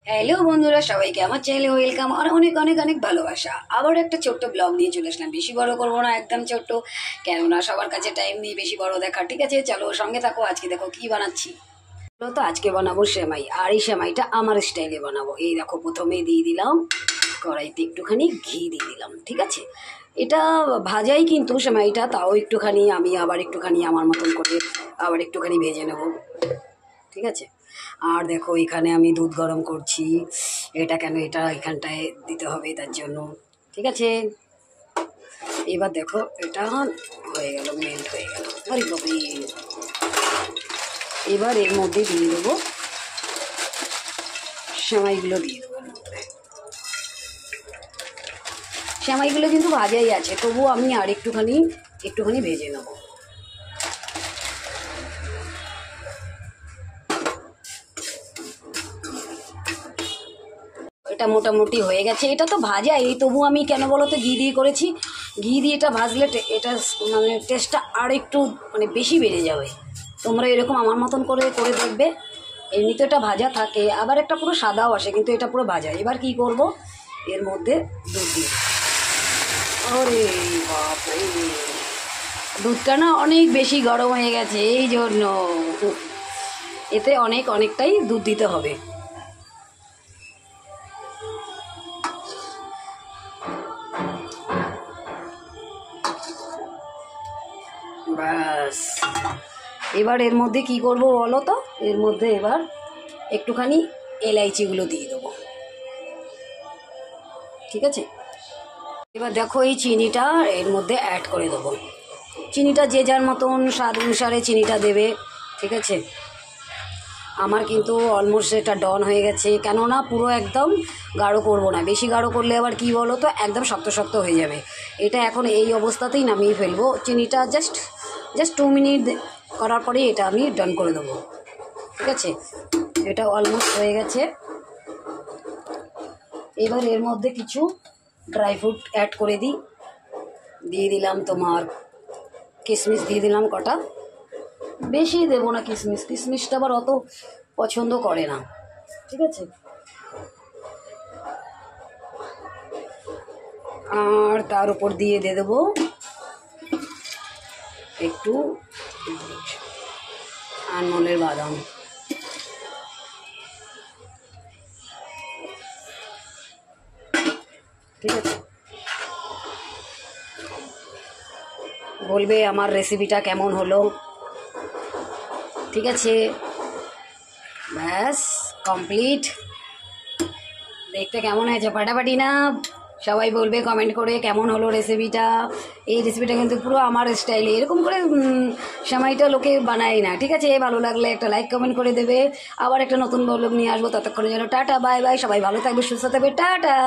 Hello বন্ধুরা, সবাইকে আমার চ্যানেলে ওয়েলকাম আর অনেক অনেক অনেক ভালোবাসা। আবার একটা ছোট্ট ব্লগ নিয়ে চলে আসলাম। বেশি বড় করবো না, একদম ছোট্ট, কেননা সবার কাছে টাইম নেই বেশি বড় দেখা। ঠিক আছে, চলো সঙ্গে থাকো। আজকে দেখো কি বানাচ্ছি। তো আজকে বানাবো সেমাই, আর এই সেমাইটা আমার স্টাইলে বানাবো। এই দেখো, প্রথমে দিয়ে দিলাম কড়াইতে একটুখানি ঘি দিয়ে দিলাম। ঠিক আছে, এটা ভাজাই কিন্তু সেমাইটা, তাও একটুখানি আমি আবার একটুখানি আমার মতন করে আবার একটুখানি ভেজে নেব। ঠিক আছে, আর দেখো এখানে আমি দুধ গরম করছি। এটা কেন, এটা এখানটায় দিতে হবে তার জন্য। ঠিক আছে, এবার দেখো এটা হয়ে গেল, মেল্ট হয়ে গেল। আরে বাবরে, এবার এর মধ্যে দিয়ে দেবো সেমাইগুলো, দিয়ে দেবো এর মধ্যে। সেমাইগুলো কিন্তু ভাজাই আছে, তবুও আমি আর একটুখানি ভেজে নেবো। এটা মোটামুটি হয়ে গেছে। এটা তো ভাজাই, তবু আমি কেন বলো তো ঘি দিয়ে করেছি। ঘি দিয়ে এটা ভাজলে এটা মানে টেস্টটা আর একটু মানে বেশি বেড়ে যাবে। তোমরা এরকম আমার মতন করে করে দেখবে। এমনি তো এটা ভাজা থাকে, আবার একটা পুরো সাদাও আসে, কিন্তু এটা পুরো ভাজা। এবার কি করব, এর মধ্যে দুধ দিয়ে, ওরে বাপরে, দুধটা না অনেক বেশি গরম হয়ে গেছে, এই জন্য এতে অনেকটাই দুধ দিতে হবে। ব্যাস, এবার এর মধ্যে কি করব বলো তো, এর মধ্যে এবার একটুখানি এলাইচিগুলো দিয়ে দেবো। ঠিক আছে, এবার দেখো এই চিনিটা এর মধ্যে অ্যাড করে দেবো। চিনিটা যে যার মতন স্বাদ অনুসারে চিনিটা দেবে। ঠিক আছে, আমার কিন্তু অলমোস্ট এটা ডন হয়ে গেছে, কেননা পুরো একদম গাঢ় করবো না। বেশি গাঢ় করলে আবার কি বলো তো, একদম শক্ত শক্ত হয়ে যাবে। এটা এখন এই অবস্থাতেই নামিয়ে ফেলবো। চিনিটা জাস্ট 2 মিনিট করার পরেই এটা আমি ডান করে দেবো। ঠিক আছে, এটা অলমোস্ট হয়ে গেছে। এবার এর মধ্যে কিছু ড্রাই ফ্রুট অ্যাড করে দিই। দিয়ে দিলাম তোমার কিশমিশ, দিয়ে দিলাম কটা, বেশি দেবো না কিশমিশ, কিশমিশটা আবার অত পছন্দ করে না। ঠিক আছে, আর তার উপর দিয়ে দেবো একটু আনমোলের বাদাম। ঠিক আছে, বলবে আমার রেসিপিটা কেমন হলো। ঠিক আছে, ব্যাস কমপ্লিট। দেখতে কেমন হয়েছে, ফাটাফাটি না? সবাই বলবে কমেন্ট করে কেমন হলো রেসিপিটা। এই রেসিপিটা কিন্তু পুরো আমার স্টাইলে, এরকম করে সময়টা লোকে বানায় না। ঠিক আছে, ভালো লাগলে একটা লাইক কমেন্ট করে দেবে। আবার একটা নতুন ব্লগ নিয়ে আসবো, ততক্ষণের জন্য টাটা বাই বাই। সবাই ভালো থাকবে, সুস্থ থাকবে, টাটা।